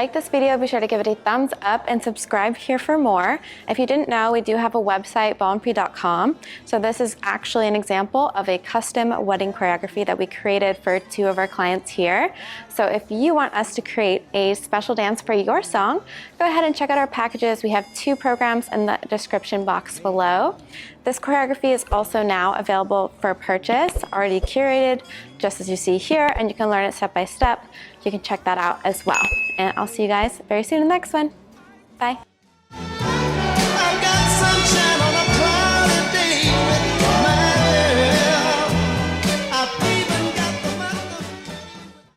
like this video, be sure to give it a thumbs up and subscribe here for more. If you didn't know, we do have a website, ballroom.com. So this is actually an example of a custom wedding choreography that we created for 2 of our clients here. So if you want us to create a special dance for your song, go ahead and check out our packages. We have 2 programs in the description box below. This choreography is also now available for purchase, already curated, just as you see here, and you can learn it step by step. You can check that out as well. And I'll see you guys very soon in the next one. Bye.